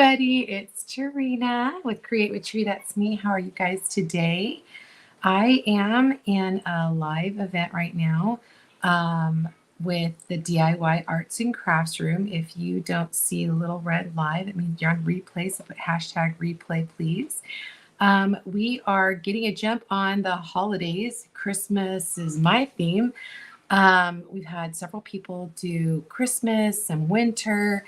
everybody. It's Terina with Create with Tree. That's me. How are you guys today? I am in a live event right now with the DIY Arts and Crafts Room. If you don't see the little red live, it means you're on replay. So put hashtag replay, please. We are getting a jump on the holidays. Christmas is my theme. We've had several people do Christmas and winter.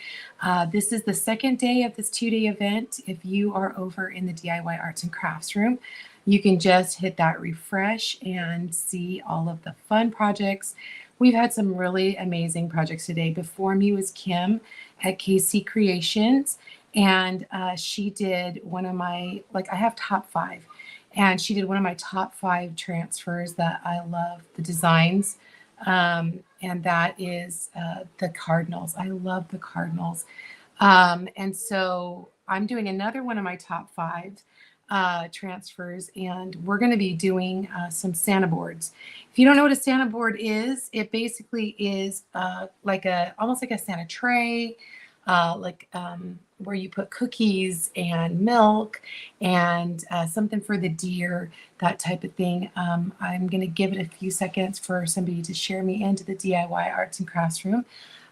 This is the second day of this 2-day event. If you are over in the DIY Arts and Crafts Room, you can just hit that refresh and see all of the fun projects. We've had some really amazing projects today. Before me was Kim at KC Creations, and she did one of my, I have top 5, and she did one of my top 5 transfers that I love the designs. And that is the Cardinals. I love the Cardinals. And so I'm doing another one of my top 5 transfers, and we're going to be doing some Santa boards. If you don't know what a Santa board is, it basically is almost like a Santa tray, where you put cookies and milk and something for the deer, that type of thing. I'm going to give it a few seconds for somebody to share me into the DIY Arts and Crafts Room.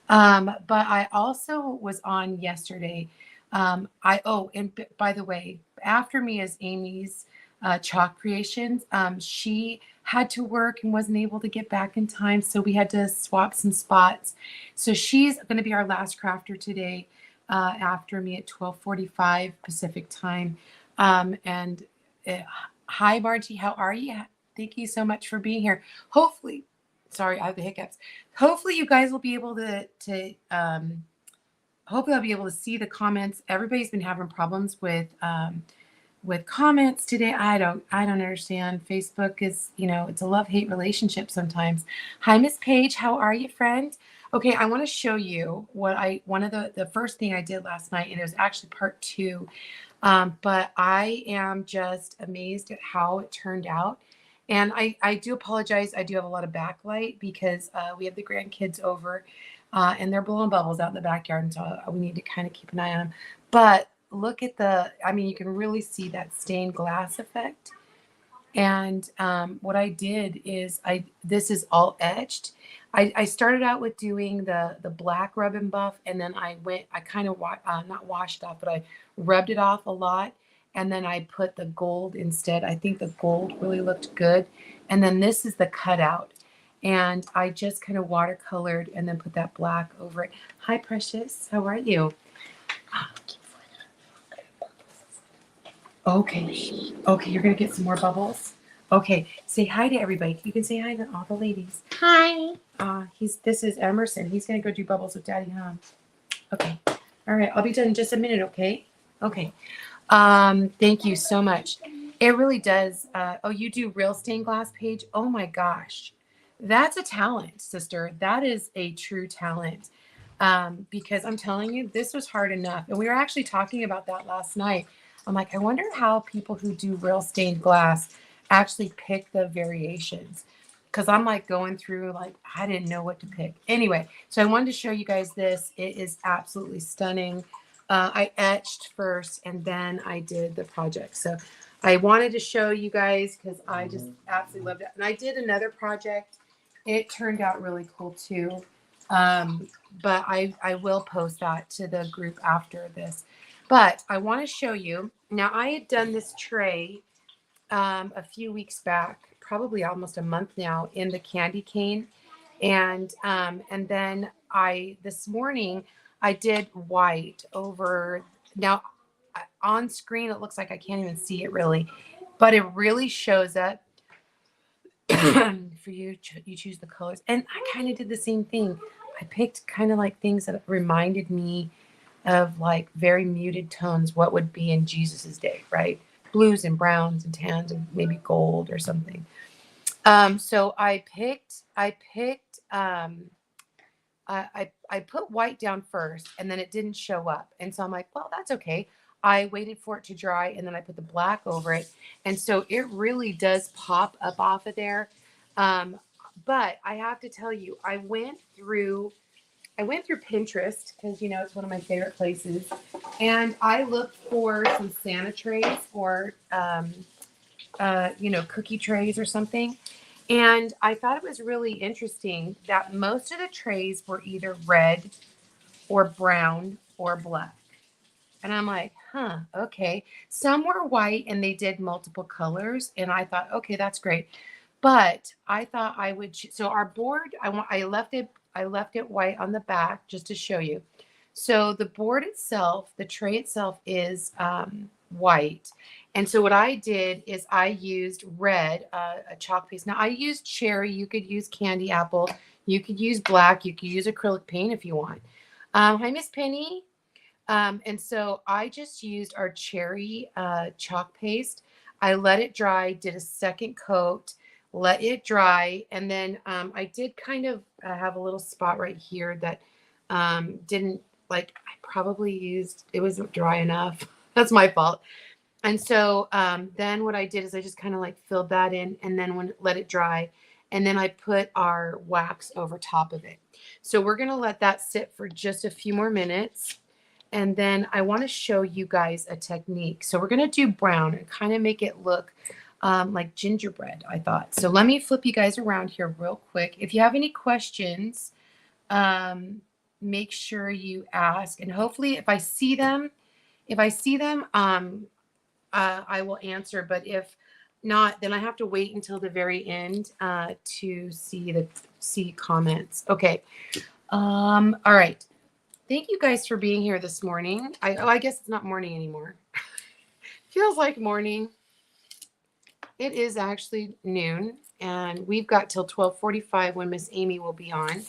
But I also was on yesterday. And by the way, after me is Amie's Chalk Creations. She had to work and wasn't able to get back in time, so we had to swap some spots. So she's going to be our last crafter today. After me at 12:45 Pacific time. Hi, Margie, how are you? Thank you so much for being here. Hopefully, sorry, I have the hiccups. Hopefully you guys will be able to hopefully I'll be able to see the comments. Everybody's been having problems with comments today. I don't understand. Facebook is, it's a love-hate relationship sometimes. Hi, Miss Paige, how are you, friend? Okay, I want to show you one of the first thing I did last night, and it was actually part 2. But I am just amazed at how it turned out. And I do apologize. I do have a lot of backlight because we have the grandkids over and they're blowing bubbles out in the backyard. And so we need to kind of keep an eye on them. But look at you can really see that stained glass effect. And what I did is this is all etched. I started out with doing the black rub and buff, and then I kind of not washed off, but I rubbed it off a lot, and then I put the gold instead. I think the gold really looked good. And then this is the cutout, and I just kind of watercolored and then put that black over it. Hi, Precious, how are you? Okay, you're gonna get some more bubbles. Okay, say hi to everybody. You can say hi to all the ladies. Hi. This is Emerson. He's gonna go do bubbles with Daddy, huh? Okay. All right, I'll be done in just a minute, okay? Okay. Thank you so much. It really does. You do real stained glass, Paige? Oh my gosh. That's a talent, sister. That is a true talent. Because I'm telling you, this was hard enough. And we were actually talking about that last night. I'm like, I wonder how people who do real stained glass actually pick the variations. Because I'm like going through, I didn't know what to pick. Anyway, so I wanted to show you guys this. It is absolutely stunning. I etched first and then I did the project. So I wanted to show you guys because I just absolutely loved it. And I did another project. It turned out really cool too. But I will post that to the group after this. But I want to show you. Now, I had done this tray a few weeks back, probably almost a month now, in the candy cane. And then this morning, I did white over. Now, on screen, it looks like I can't even see it really. But it really shows up for you. You choose the colors. And I kind of did the same thing. I picked kind of like things that reminded me of very muted tones, what would be in Jesus's day, right? Blues and browns and tans and maybe gold or something. So I put white down first, and then it didn't show up. And so I'm like, well, that's okay. I waited for it to dry, and then I put the black over it. And so it really does pop up off of there. But I have to tell you, I went through I went through Pinterest because, you know, it's one of my favorite places. And I looked for some Santa trays or, you know, cookie trays or something. And I thought it was really interesting that most of the trays were either red or brown or black. And I'm like, huh, okay. Some were white and they did multiple colors. And I thought, okay, that's great. But I thought I would, so our board, I left it white on the back just to show you. So the board itself, the tray itself is white. And so what I did is I used red, a chalk piece. Now I used cherry. You could use candy apple. You could use black. You could use acrylic paint if you want. Hi, Miss Penny. And so I just used our cherry chalk paste. I let it dry, did a second coat, let it dry. And then I did kind of have a little spot right here that didn't like, I probably used, it wasn't dry enough. That's my fault. And so then what I did is I just kind of like filled that in and then let it dry. And then I put our wax over top of it. So we're going to let that sit for just a few more minutes. And then I want to show you guys a technique. So we're going to do brown and kind of make it look like gingerbread, I thought. So let me flip you guys around here real quick. If you have any questions, make sure you ask. And hopefully if I see them, I will answer. But if not, then I have to wait until the very end to see comments. Okay. All right. Thank you guys for being here this morning. I guess it's not morning anymore. Feels like morning. It is actually noon, and we've got till 12:45 when Miss Amie will be on.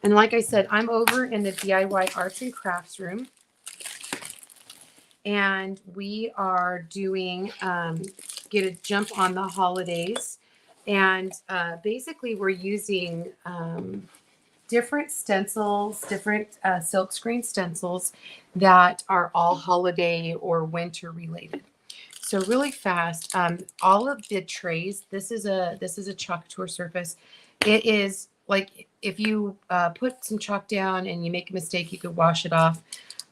And like I said, I'm over in the DIY Arts and Crafts room, and we are doing get a jump on the holidays, and basically we're using different stencils, different silkscreen stencils that are all holiday or winter related. So really fast, all of the trays. This is a chalk tour surface. It is like if you put some chalk down and you make a mistake, you could wash it off.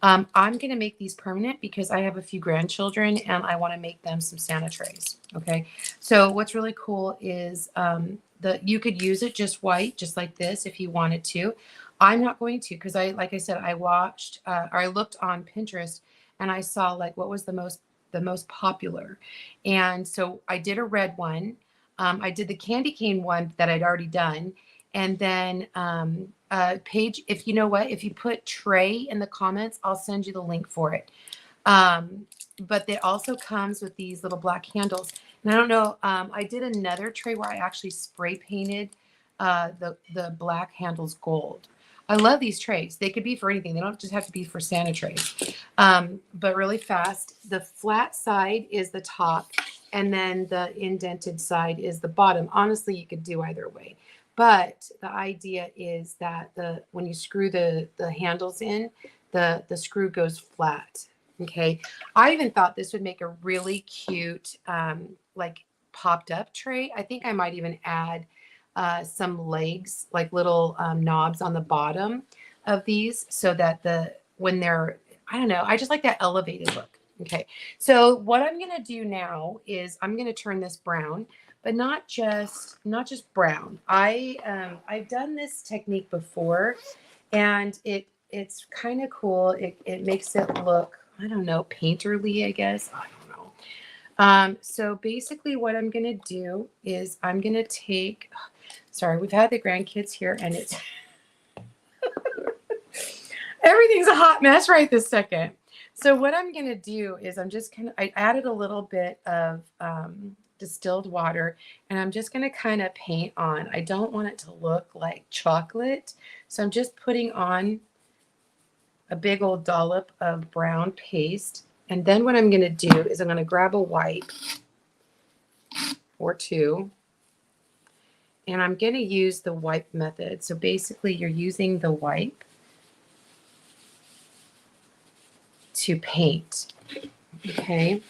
I'm going to make these permanent because I have a few grandchildren and I want to make them some Santa trays. Okay. So what's really cool is you could use it just white, just like this, if you wanted to. I'm not going to because like I said, I watched or I looked on Pinterest and I saw like what was the most popular. And so I did a red one. I did the candy cane one that I'd already done. And then Paige, if you know what, if you put tray in the comments, I'll send you the link for it. But it also comes with these little black handles. And I don't know, I did another tray where I actually spray painted the black handles gold. I love these trays. They could be for anything. They don't just have to be for Santa trays. But really fast, the flat side is the top, and then the indented side is the bottom. Honestly, you could do either way. But the idea is that when you screw the handles in, the screw goes flat. Okay. I even thought this would make a really cute, like popped up tray. I think I might even add some legs, like little knobs on the bottom of these so that when they're, I don't know, I just like that elevated look. Okay. So what I'm going to do now is I'm going to turn this brown, but not just brown. I've done this technique before and it's kind of cool. It makes it look, I don't know, painterly, I guess. I don't know. So basically what I'm going to do is I'm going to take, sorry, we've had the grandkids here and it's, everything's a hot mess right this second. So what I'm going to do is I added a little bit of distilled water and I'm just going to kind of paint on. I don't want it to look like chocolate. So I'm just putting on a big old dollop of brown paste. And then what I'm going to do is I'm going to grab a wipe or two. And I'm going to use the wipe method. So basically you're using the wipe to paint. Okay.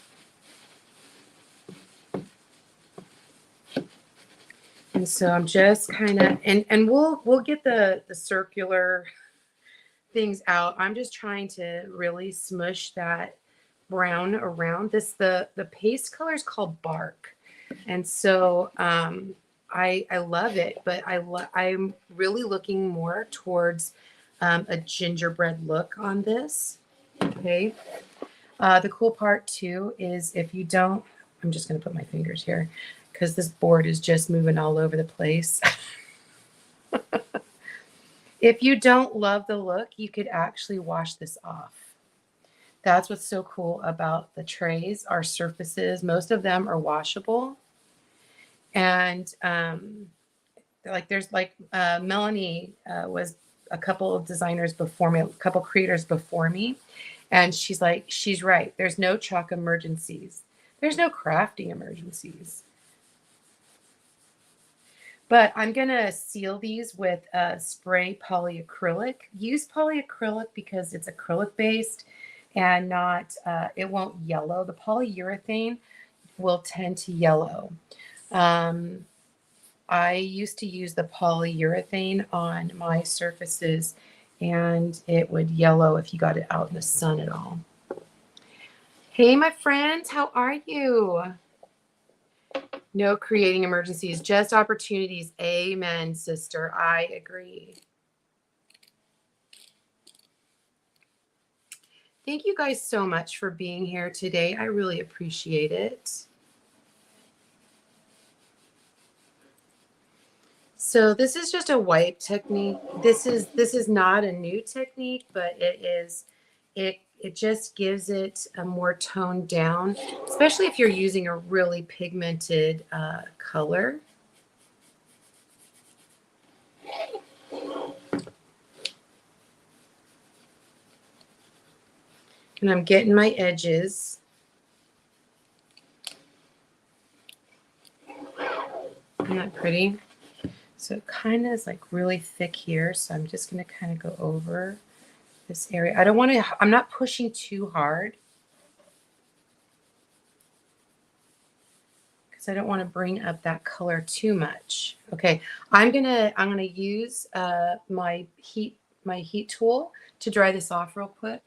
And so I'm just kind of, and we'll get the circular things out. I'm just trying to really smush that brown around this. The paste color is called Bark. And so I love it, but I'm really looking more towards a gingerbread look on this. Okay. The cool part too is if you don't, I'm just going to put my fingers here because this board is just moving all over the place. If you don't love the look, you could actually wash this off. That's what's so cool about the trays. Our surfaces, most of them are washable. And like there's like Melanie was a couple of designers before me, a couple creators before me. And she's like, she's right. There's no chalk emergencies. There's no crafting emergencies. But I'm going to seal these with spray polyacrylic. Use polyacrylic because it's acrylic based and not, it won't yellow. The polyurethane will tend to yellow. I used to use the polyurethane on my surfaces and it would yellow if you got it out in the sun at all. Hey, my friends, how are you? No creating emergencies, just opportunities. Amen, sister. I agree. Thank you guys so much for being here today. I really appreciate it. So this is just a wipe technique. This is not a new technique, but it just gives it a more toned down, especially if you're using a really pigmented color. And I'm getting my edges. Isn't that pretty? So it kind of is like really thick here. So I'm just going to kind of go over this area. I don't want to, I'm not pushing too hard because I don't want to bring up that color too much. Okay. I'm going to use my heat tool to dry this off real quick.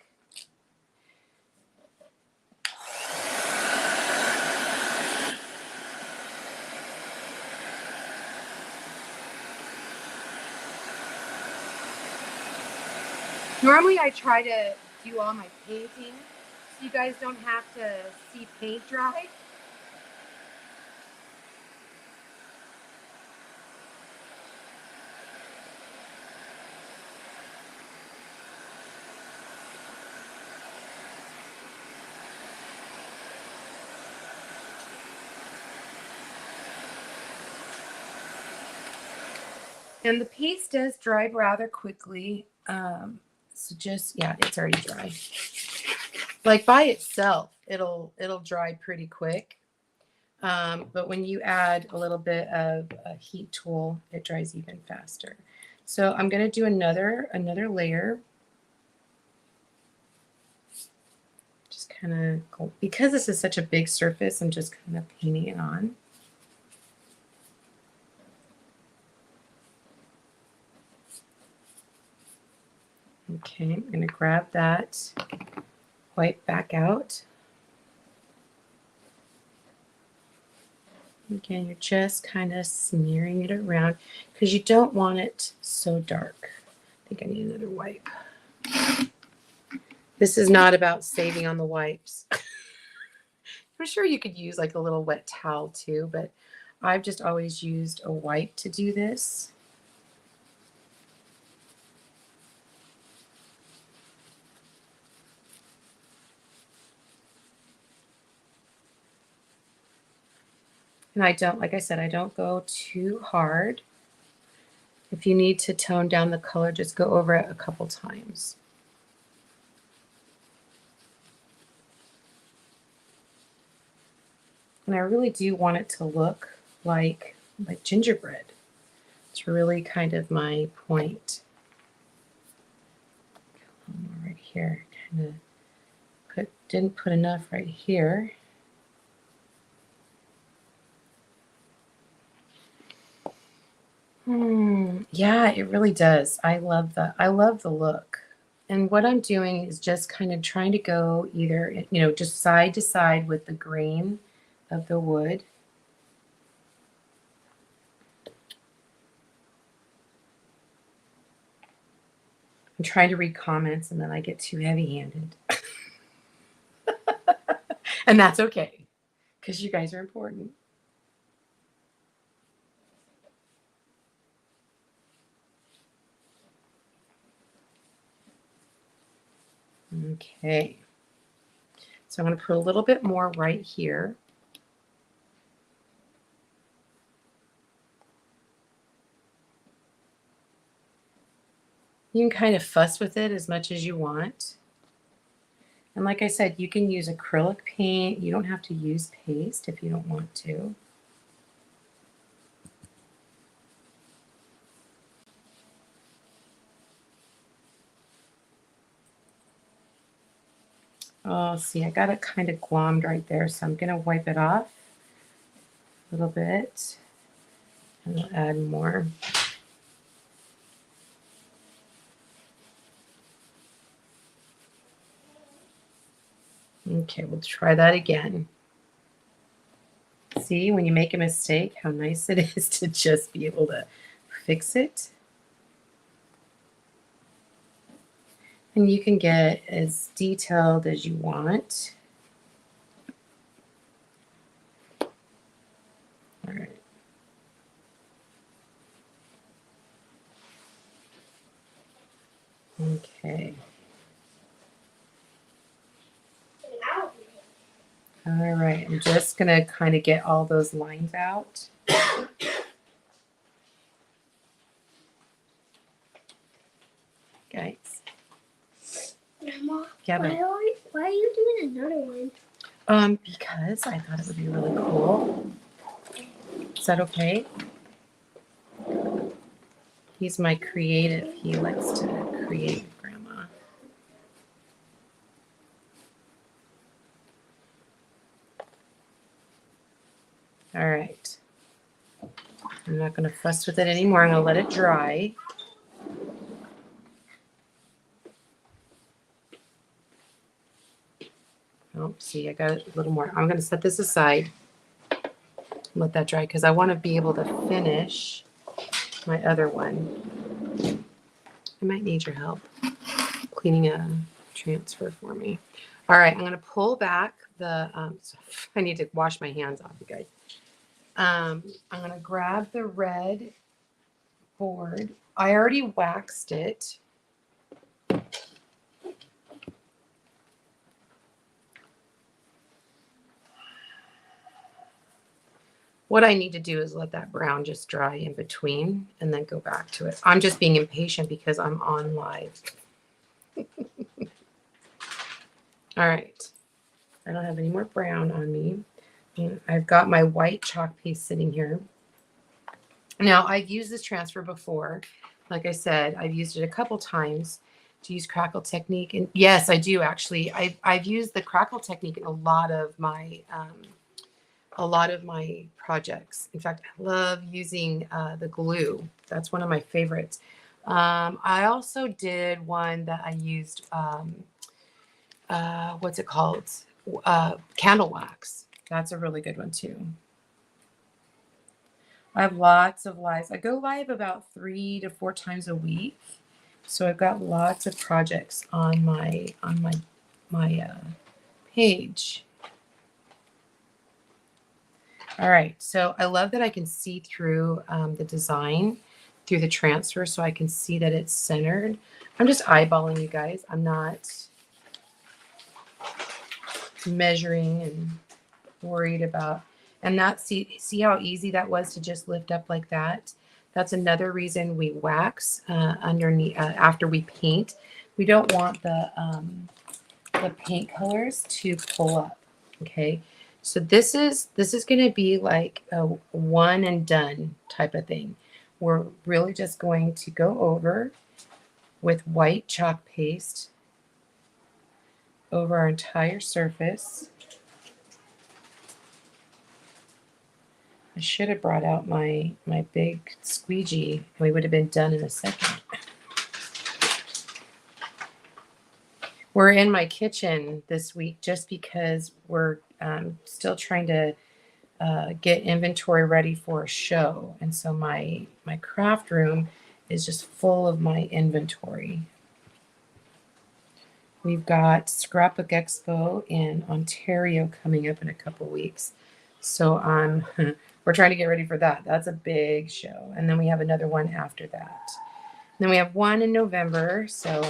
Normally I try to do all my painting so you guys don't have to see paint dry. And the paste does dry rather quickly. So just, yeah, it's already dry. Like by itself, it'll dry pretty quick. But when you add a little bit of a heat tool, it dries even faster. So I'm going to do another layer. Just kind of, because this is such a big surface, I'm just kind of painting it on. Okay, I'm going to grab that, wipe back out. Again, you're just kind of smearing it around because you don't want it so dark. I think I need another wipe. This is not about saving on the wipes. I'm sure you could use like a little wet towel too, but I've just always used a wipe to do this. And I don't, like I said, I don't go too hard. If you need to tone down the color, just go over it a couple times. And I really do want it to look like gingerbread. It's really kind of my point. Right here, kind of didn't put enough right here. Yeah, it really does. I love the look. And what I'm doing is just kind of trying to go either, just side to side with the grain of the wood. I'm trying to read comments and then I get too heavy-handed. And that's okay, because you guys are important. Okay. So I'm going to put a little bit more right here. You can kind of fuss with it as much as you want. And like I said, you can use acrylic paint. You don't have to use paste if you don't want to. Oh, see, I got it kind of glommed right there, so I'm going to wipe it off a little bit. And I'll add more. Okay, we'll try that again. See, when you make a mistake, how nice it is to just be able to fix it. And you can get as detailed as you want. All right. Okay. All right, I'm just going to kind of get all those lines out. Guys. Grandma, Yeah, why are you doing another one? Because I thought it would be really cool. Is that okay? He's my creative. He likes to create, Grandma. All right. I'm not going to fuss with it anymore. I'm going to let it dry. Oh, see, I got it a little more. I'm going to set this aside. Let that dry because I want to be able to finish my other one. I might need your help cleaning a transfer for me. All right, I'm going to pull back the, I need to wash my hands off, you guys. I'm going to grab the red board. I already waxed it. What I need to do is let that brown just dry in between and then go back to it. I'm just being impatient because I'm on live. All right. I don't have any more brown on me. I've got my white chalk piece sitting here. Now, I've used this transfer before. Like I said, I've used it a couple times to use crackle technique. And yes, I do actually. I've used the crackle technique in a lot of my projects. In fact, I love using the glue. That's one of my favorites. I also did one that I used, what's it called? Candle wax. That's a really good one too. I have lots of lives. I go live about 3 to 4 times a week. So I've got lots of projects on my page. All right, so I love that I can see through the design, through the transfer, so I can see that it's centered. I'm just eyeballing, you guys. I'm not measuring and worried about. And that, see how easy that was to just lift up like that? That's another reason we wax underneath after we paint. We don't want the paint colors to pull up, okay? So this is going to be like a one and done type of thing. We're really just going to go over with white chalk paste over our entire surface. I should have brought out my big squeegee. We would have been done in a second. We're in my kitchen this week just because we're still trying to get inventory ready for a show. And so my craft room is just full of my inventory. We've got Scrapbook Expo in Ontario coming up in a couple weeks. So we're trying to get ready for that. That's a big show. And then we have another one after that. And then we have one in November. So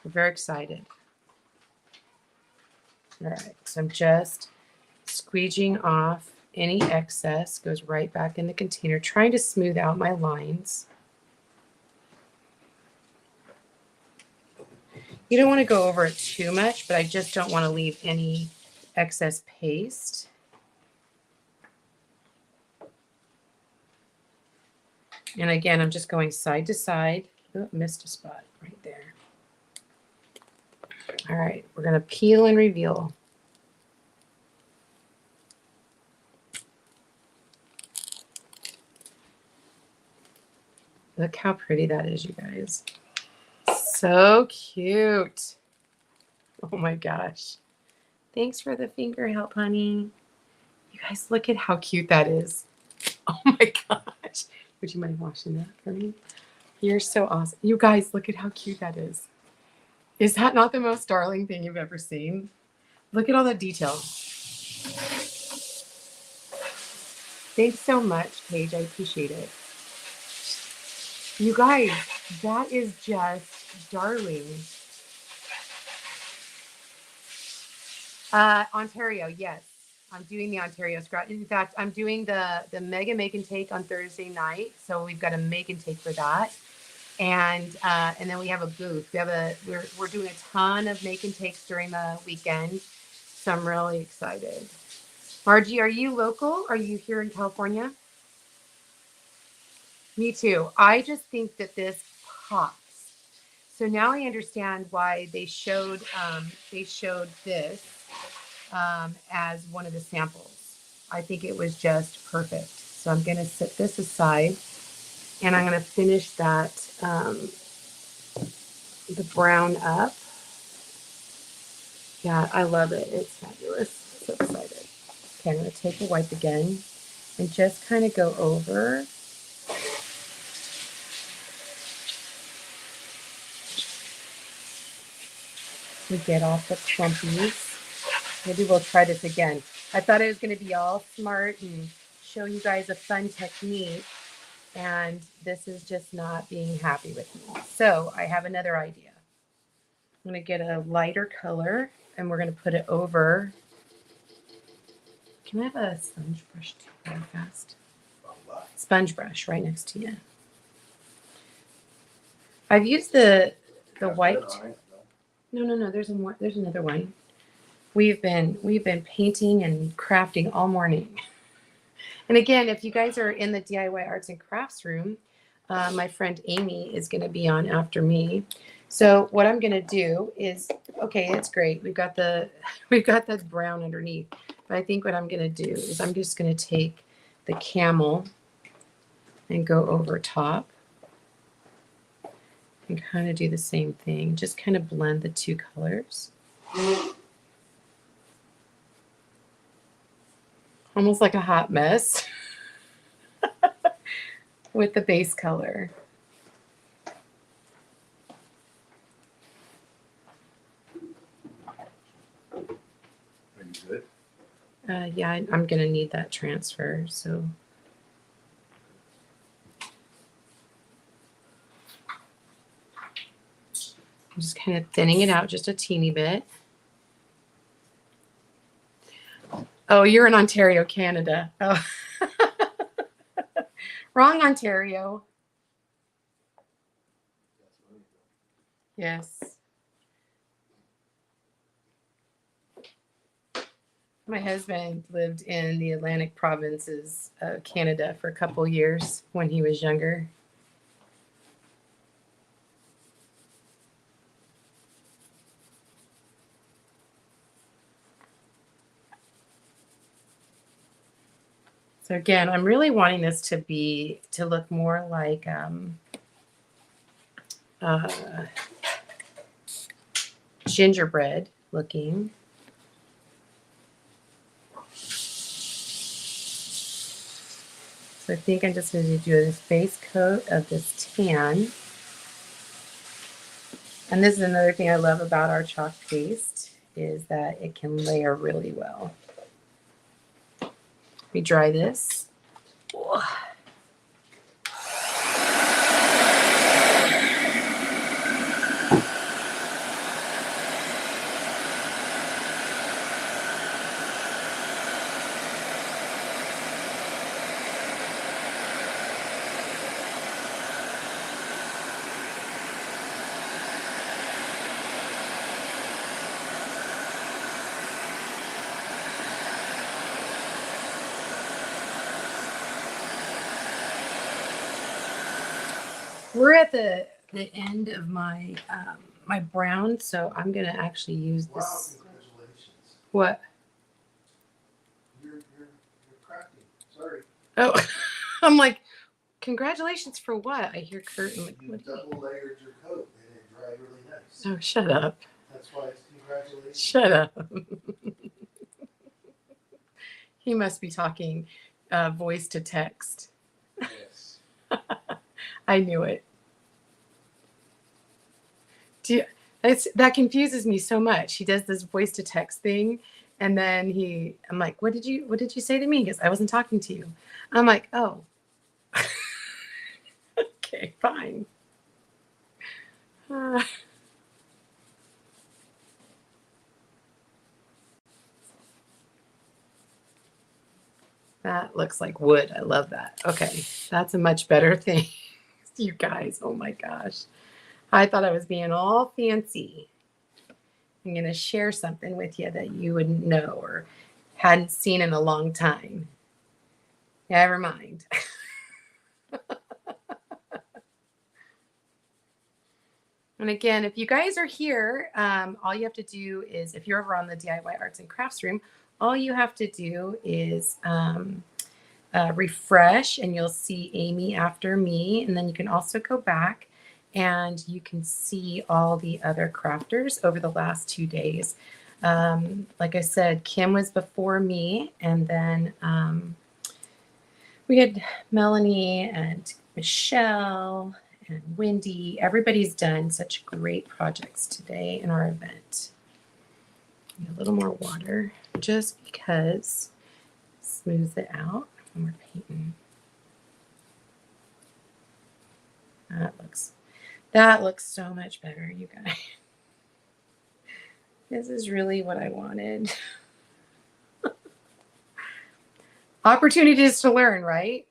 we're very excited. All right. So I'm just squeegeeing off any excess. Goes right back in the container. Trying to smooth out my lines. You don't want to go over it too much, but I just don't want to leave any excess paste. And again, I'm just going side to side. Oh, missed a spot right there. All right, we're going to peel and reveal. Look how pretty that is, you guys. So cute. Oh my gosh. Thanks for the finger help, honey. You guys, look at how cute that is. Oh my gosh. Would you mind washing that for me? You're so awesome. You guys, look at how cute that is. Is that not the most darling thing you've ever seen? Look at all the detail. Thanks so much, Paige. I appreciate it. You guys, that is just darling. Ontario, yes. I'm doing the Ontario scratch. In fact, I'm doing the mega make and take on Thursday night. So we've got a make and take for that. And then we have a booth. We're doing a ton of make and takes during the weekend. So I'm really excited. Margie, are you local? Are you here in California? Me too. I just think that this pops. So now I understand why they showed this as one of the samples. I think it was just perfect. So I'm going to set this aside, and I'm going to finish that the brown up. Yeah, I love it. It's fabulous. So excited. Okay, I'm going to take a wipe again and just kind of go over. We get off the clumpies. Maybe we'll try this again. I thought I was going to be all smart and show you guys a fun technique, and this is just not being happy with me. So I have another idea. I'm going to get a lighter color, and we're going to put it over. Can I have a sponge brush too, very fast? Sponge brush right next to you. I've used the white. No. There's another one. We've been painting and crafting all morning. And again, if you guys are in the DIY arts and crafts room, my friend Amie is going to be on after me. So what I'm going to do is, okay, it's great. We've got the brown underneath. But I think what I'm going to do is I'm just going to take the camel and go over top and kind of do the same thing. Just kind of blend the two colors. Almost like a hot mess with the base color. Are you good? Yeah, I'm going to need that transfer. So I'm just kind of thinning it out just a teeny bit. Oh, you're in Ontario, Canada. Oh. Wrong Ontario. Yes. My husband lived in the Atlantic provinces of Canada for a couple years when he was younger. So again, I'm really wanting this to look more like gingerbread looking. So I think I'm just going to do this base coat of this tan. And this is another thing I love about our chalk paste is that it can layer really well. We dry this. We're at the end of my my brown, so I'm gonna actually use this. Wow, congratulations. What? You're cracking. Sorry. Oh, I'm like, congratulations for what? I hear Kurt. I'm like, You what? double layered your coat and it dried really nice. Oh, shut up. That's why it's congratulations. Shut up. He must be talking voice to text. Yes. I knew it. That confuses me so much. He does this voice to text thing, and then I'm like, what did you say to me? He goes, I wasn't talking to you. I'm like, oh. Okay, fine. That looks like wood. I love that. Okay, that's a much better thing. You guys, oh my gosh. I thought I was being all fancy. I'm going to share something with you that you wouldn't know or hadn't seen in a long time. Never mind. And again, if you guys are here, all you have to do is, if you're over on the DIY Arts and Crafts room, all you have to do is refresh and you'll see Amie after me. And then you can also go back and you can see all the other crafters over the last 2 days. Like I said, Kim was before me, and then we had Melanie and Michelle and Wendy. Everybody's done such great projects today in our event. A little more water just because it smooths it out when we're painting. That looks so much better, you guys. This is really what I wanted. Opportunities to learn, right?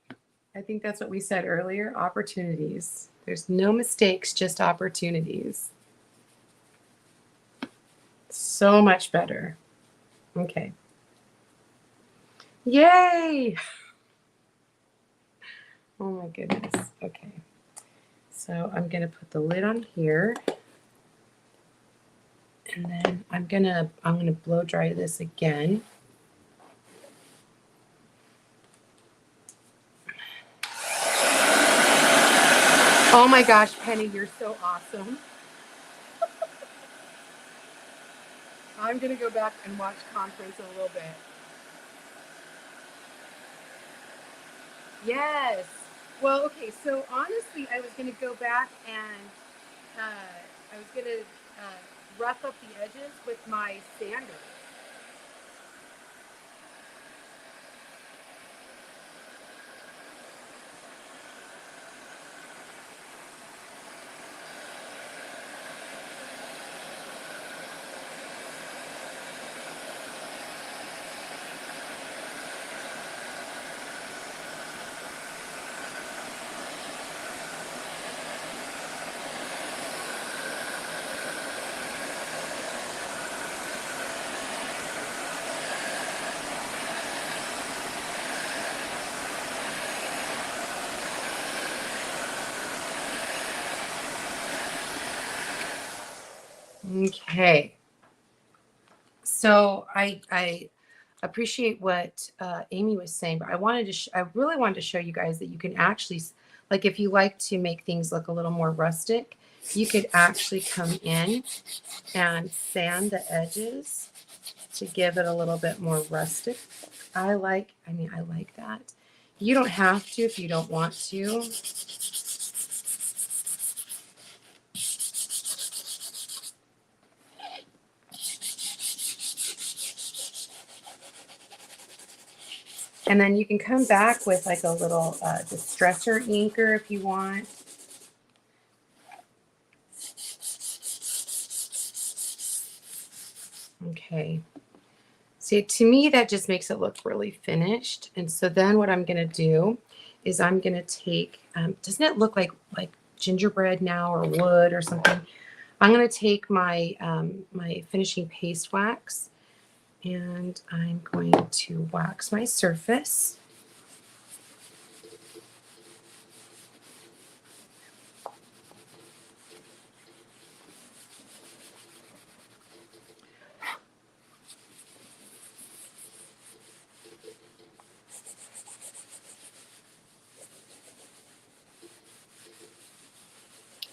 I think that's what we said earlier. Opportunities. There's no mistakes, just opportunities. So much better. Okay. Yay! Oh my goodness. Okay. So I'm going to put the lid on here. And then I'm gonna blow dry this again. Oh my gosh, Penny, you're so awesome. I'm gonna go back and watch conference in a little bit. Yes. Well, okay, so honestly, I was gonna go back and I was gonna rough up the edges with my sander. Okay. So I appreciate what Amie was saying, but I really wanted to show you guys that you can actually, like, if you like to make things look a little more rustic, you could actually come in and sand the edges to give it a little bit more rustic. I like that. You don't have to if you don't want to. And then you can come back with like a little distresser inker if you want. Okay. See, to me, that just makes it look really finished. And so then what I'm going to do is I'm going to take, doesn't it look like gingerbread now or wood or something? I'm going to take my, my finishing paste wax and I'm going to wax my surface.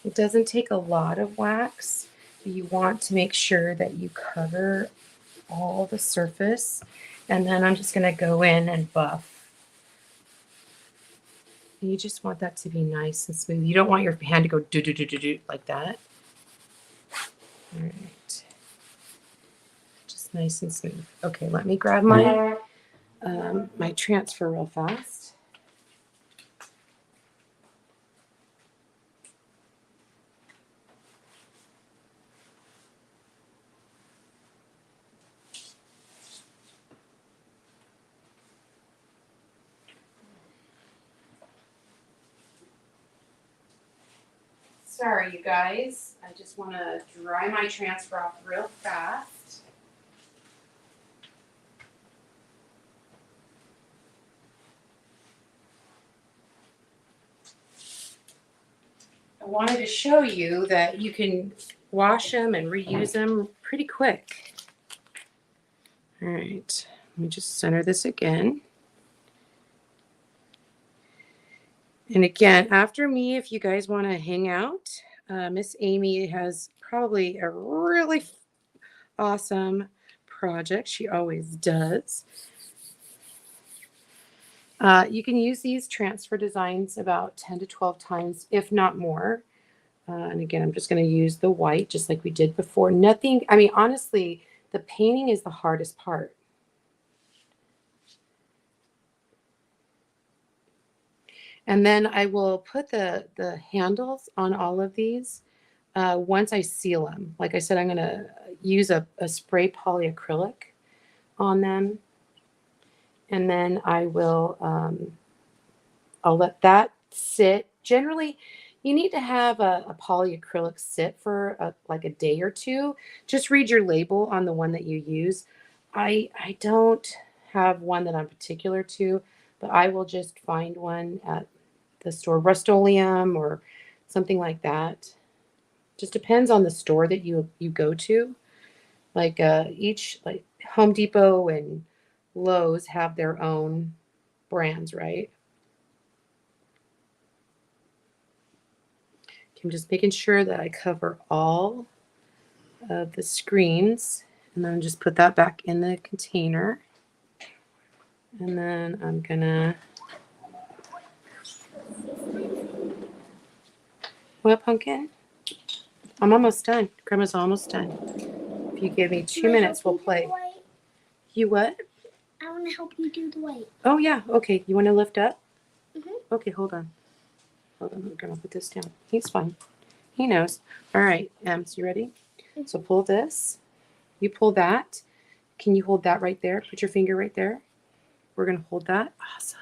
It doesn't take a lot of wax. You want to make sure that you cover all the surface. And then I'm just going to go in and buff. You just want that to be nice and smooth. You don't want your hand to go do like that. All right. Just nice and smooth. Okay, let me grab my my transfer real fast. Sorry, you guys. I just want to dry my transfer off real fast. I wanted to show you that you can wash them and reuse them pretty quick. All right, let me just center this again. And again, after me, if you guys want to hang out, Miss Amie has probably a really awesome project. She always does. You can use these transfer designs about 10 to 12 times, if not more. And again, I'm just going to use the white just like we did before. Nothing, I mean, honestly, the painting is the hardest part. And then I will put the handles on all of these once I seal them. Like I said, I'm going to use a spray polyacrylic on them. And then I will, I'll let that sit. Generally, you need to have a polyacrylic sit for like a day or two. Just read your label on the one that you use. I don't have one that I'm particular to, but I will just find one at the store, Rust-Oleum or something like that. Just depends on the store that you go to. Like each, like Home Depot and Lowe's have their own brands, right? I'm just making sure that I cover all of the screens, and then just put that back in the container. And then I'm gonna, what, Pumpkin? I'm almost done. Grandma's almost done. If you give me 2 minutes, we'll play. You what? I want to help you do the white. Oh yeah, okay. You want to lift up? Mhm. Okay, hold on. Hold on, I'm gonna put this down. He's fine. He knows. All right, so you ready? So pull this. You pull that. Can you hold that right there? Put your finger right there. We're gonna hold that. Awesome.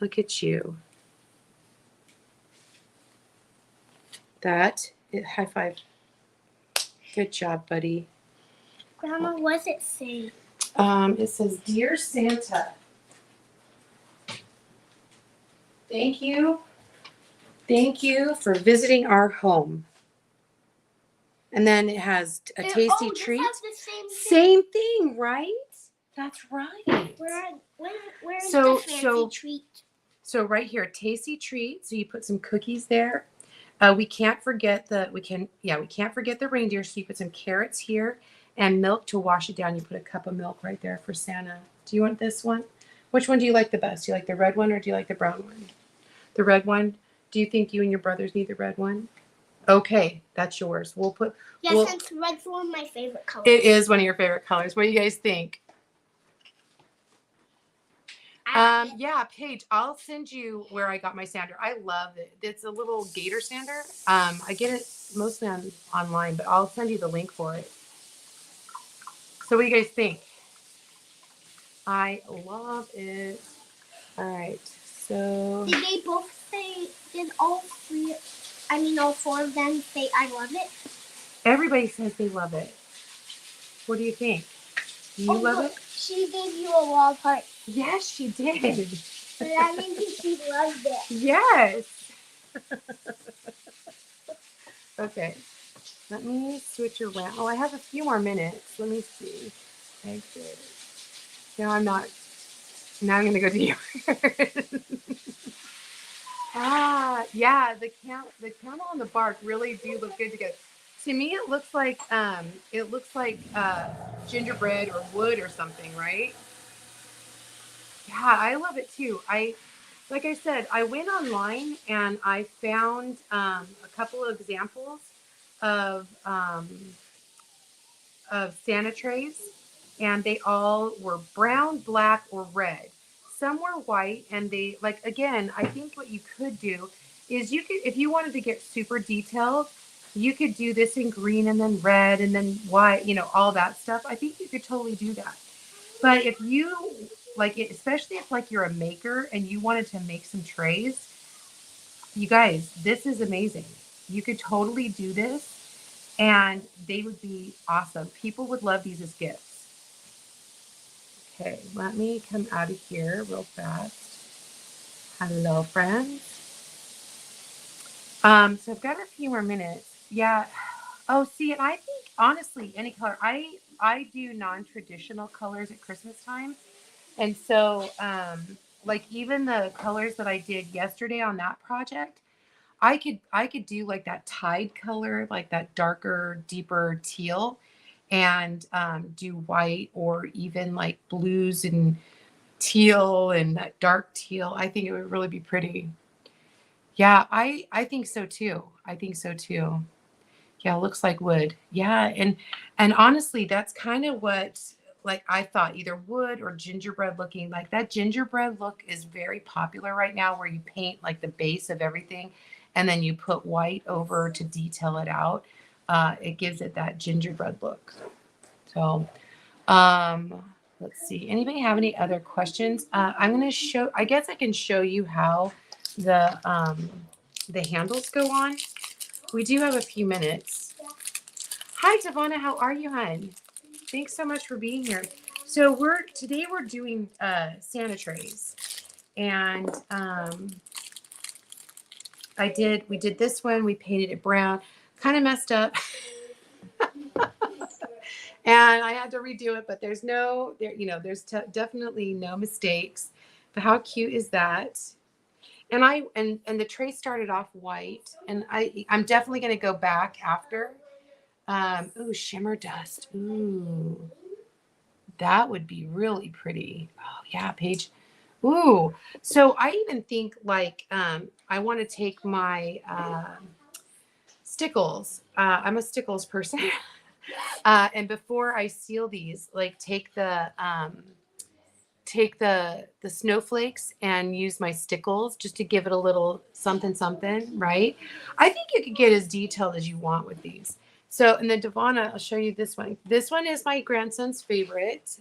Look at you. That, high five. Good job, buddy. Grandma, what does it say? It says, Dear Santa, thank you. Thank you for visiting our home. And then it has a tasty treat. This has the Same thing, right? That's right. Where's So- the fancy treat? So right here, tasty treat. So you put some cookies there. We can't forget we can't forget the reindeer. So you put some carrots here and milk to wash it down. You put a cup of milk right there for Santa. Do you want this one? Which one do you like the best? Do you like the red one or do you like the brown one? The red one. Do you think you and your brothers need the red one? Okay, that's yours. Yeah, since red's one of my favorite colors. It is one of your favorite colors. What do you guys think? Yeah, Paige, I'll send you where I got my sander. I love it. It's a little gator sander. I get it mostly online, but I'll send you the link for it. So what do you guys think? I love it. All right, so Did they both say? Did all four of them say I love it? everybody says they love it. What do you think? Do you love look, it? She gave you a wall part. Yes, she did. So that means she loved it. Yes. Okay. Let me switch around. Oh, I have a few more minutes. Let me see. Exit. No, I'm not. Now I'm going to go to yours. Yeah, the camel and the bark really do look good together. To me, it looks like gingerbread or wood or something, right? Yeah, I love it too. Like I said, I went online and I found a couple of examples of Santa trays, and they all were brown, black, or red. Some were white, and they like again. I think what you could do is you could, if you wanted to get super detailed, you could do this in green and then red and then white. You know, all that stuff. I think you could totally do that. But if you like it, especially if like you're a maker and you wanted to make some trays, you guys, this is amazing. You could totally do this and they would be awesome. People would love these as gifts. Okay, let me come out of here real fast. Hello, friends. So I've got a few more minutes. Yeah. Oh, see, and I think honestly, any color. I do non-traditional colors at Christmas time. And so, like even the colors that I did yesterday on that project, I could do like that tide color, like that darker, deeper teal, and do white or even like blues and teal and that dark teal. I think it would really be pretty. Yeah, I think so too. I think so too. Yeah, it looks like wood. Yeah, and honestly, that's kind of what like I thought either wood or gingerbread looking. Like that gingerbread look is very popular right now where you paint like the base of everything and then you put white over to detail it out. It gives it that gingerbread look. So, let's see. Anybody have any other questions? I'm going to show, I guess I can show you how the handles go on. We do have a few minutes. Hi, Devonna. How are you, hon? Thanks so much for being here. So today we're doing Santa trays, and we did this one. We painted it brown. Kind of messed up, and I had to redo it. But there's definitely no mistakes. But how cute is that? And the tray started off white, and I'm definitely going to go back after. Ooh, shimmer dust. Ooh, that would be really pretty. Oh yeah, Paige. Ooh, so I even think like I want to take my stickles. I'm a stickles person, and before I seal these, like take the snowflakes and use my stickles just to give it a little something something, right? I think you could get as detailed as you want with these. So, and then Devonna, I'll show you this one. This one is my grandson's favorite.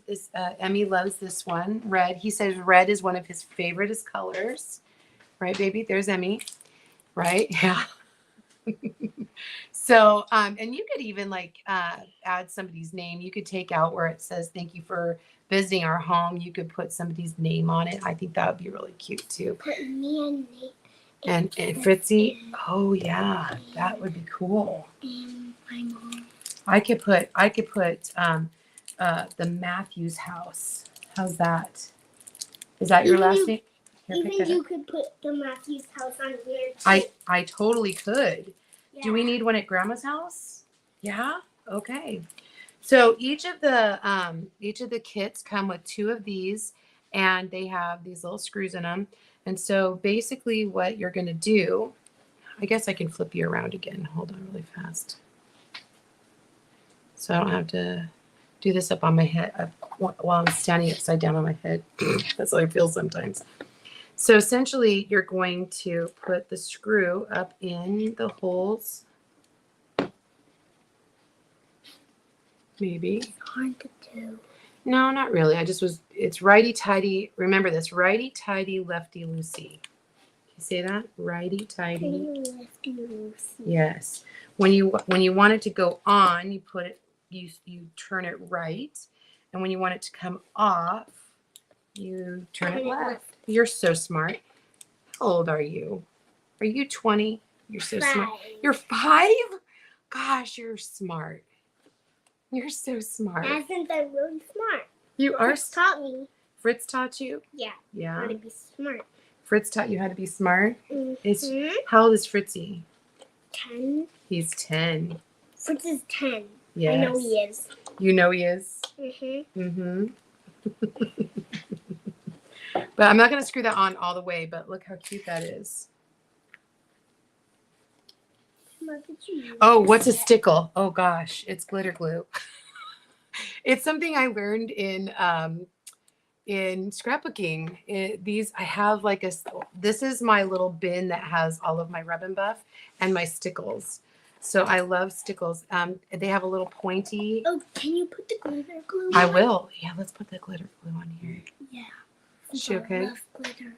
Amie loves this one, red. He says red is one of his favorite colors, right, baby? There's Amie, right? Yeah. So, and you could even like add somebody's name. You could take out where it says, thank you for visiting our home. You could put somebody's name on it. I think that would be really cute too. Put me and Nate. And Fritzy. Oh yeah, that would be cool. And my mom. I could put the Matthews house. How's that? Is that your last name? Here, pick Even that you up. could put the Matthews house on here too. I totally could. Yeah. Do we need one at Grandma's house? Yeah. Okay. So each of the kits come with 2 of these, and they have these little screws in them. And so basically, what you're going to do, I guess I can flip you around again. Hold on, really fast, so I don't have to do this up on my head while I'm standing upside down on my head. That's how I feel sometimes. So essentially, you're going to put the screw up in the holes. Maybe. It's hard to do. No, not really. It's righty-tighty. Remember this, righty-tighty, lefty-loosey. You say that? Righty-tighty. Lefty loosey. Yes. When you want it to go on, you put it, you turn it right. And when you want it to come off, you turn it left. You're so smart. How old are you? Are you 20? You're so smart. 5. You're 5? Gosh, you're smart. You're so smart. Hasn't been really smart. You are. Fritz taught me. Fritz taught you? Yeah. Yeah. How to be smart. Fritz taught you how to be smart? Mm-hmm. How old is Fritzy? 10. He's 10. Fritz is 10. Yes. I know he is. You know he is? Mm-hmm. Mm-hmm. But I'm not going to screw that on all the way, but look how cute that is. What did you use? Oh, what's a stickle? Oh, gosh. It's glitter glue. It's something I learned in scrapbooking. I have this is my little bin that has all of my Rub and Buff and my stickles. So I love stickles. They have a little pointy. Oh, can you put the glitter glue I on? will. Yeah, let's put the glitter glue on here. Yeah. Is she okay? I love glitter.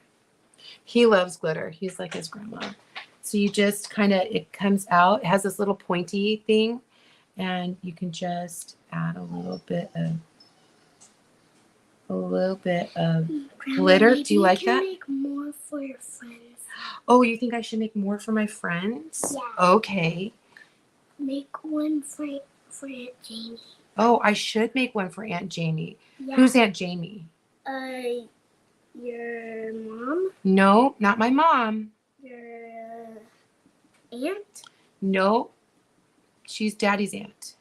He loves glitter. He's like his grandma. So you just it comes out. It has this little pointy thing, and you can just add a little bit of Grandma, glitter. maybe Do you like can that? Make more for your friends. Oh, you think I should make more for my friends? Yeah. Okay. Make one for Aunt Jamie. Oh, I should make one for Aunt Jamie. Yeah. Who's Aunt Jamie? Your mom? No, not my mom. Your aunt? No, she's Daddy's aunt.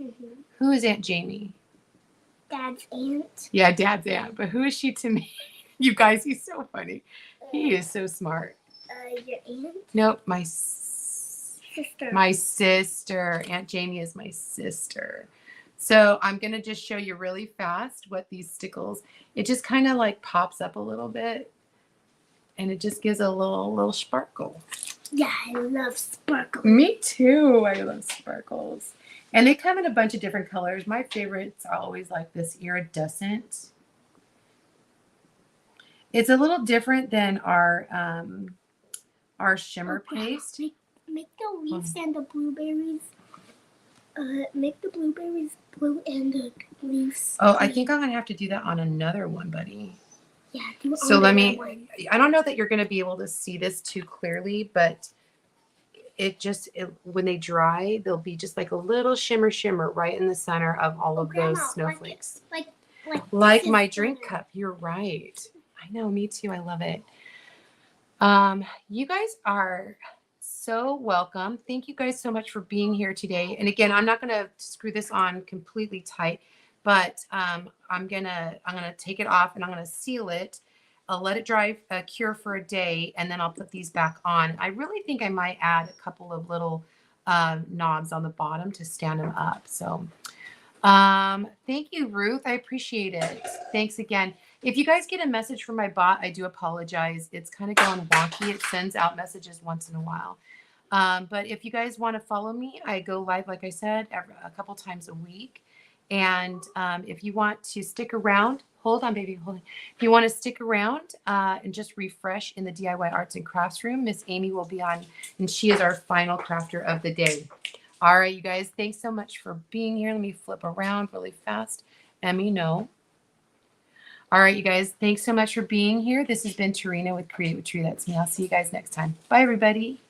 Mm-hmm. Who is Aunt Jamie? Dad's aunt? Yeah, Dad's aunt. But who is she to me? You guys, he's so funny. He is so smart. Your aunt? Nope, Sister. my sister. Aunt Jamie is my sister. So I'm going to just show you really fast what these stickles, it just kind of like pops up a little bit, and it just gives a little sparkle. Yeah, I love sparkles. Me too. I love sparkles. And they come in a bunch of different colors. My favorites are always like this iridescent. It's a little different than our shimmer paste. Make the leaves and the blueberries. Make the blueberries blue and the leaves. Oh, I think I'm gonna have to do that on another one, buddy. Yeah, do it So on let the me. red one. I don't know that you're gonna be able to see this too clearly, but when they dry, there'll be just like a little shimmer right in the center of all of Grandma, those snowflakes. Like Like my this is drink better. cup. You're right. I know, me too. I love it. You guys are so welcome. Thank you guys so much for being here today. And again, I'm not going to screw this on completely tight, but I'm gonna take it off and I'm gonna seal it. I'll let it dry, cure for a day, and then I'll put these back on. I really think I might add a couple of little knobs on the bottom to stand them up. So thank you, Ruth. I appreciate it. Thanks again. If you guys get a message from my bot, I do apologize. It's kind of going wonky. It sends out messages once in a while. But if you guys want to follow me, I go live, like I said, a couple times a week. And if you want to stick around, hold on, baby, hold on. If you want to stick around and just refresh in the DIY Arts and Crafts room, Miss Amie will be on, and she is our final crafter of the day. All right, you guys, thanks so much for being here. Let me flip around really fast. Emmy, no. All right, you guys, thanks so much for being here. This has been Terina with Create with Tree. That's me. I'll see you guys next time. Bye, everybody.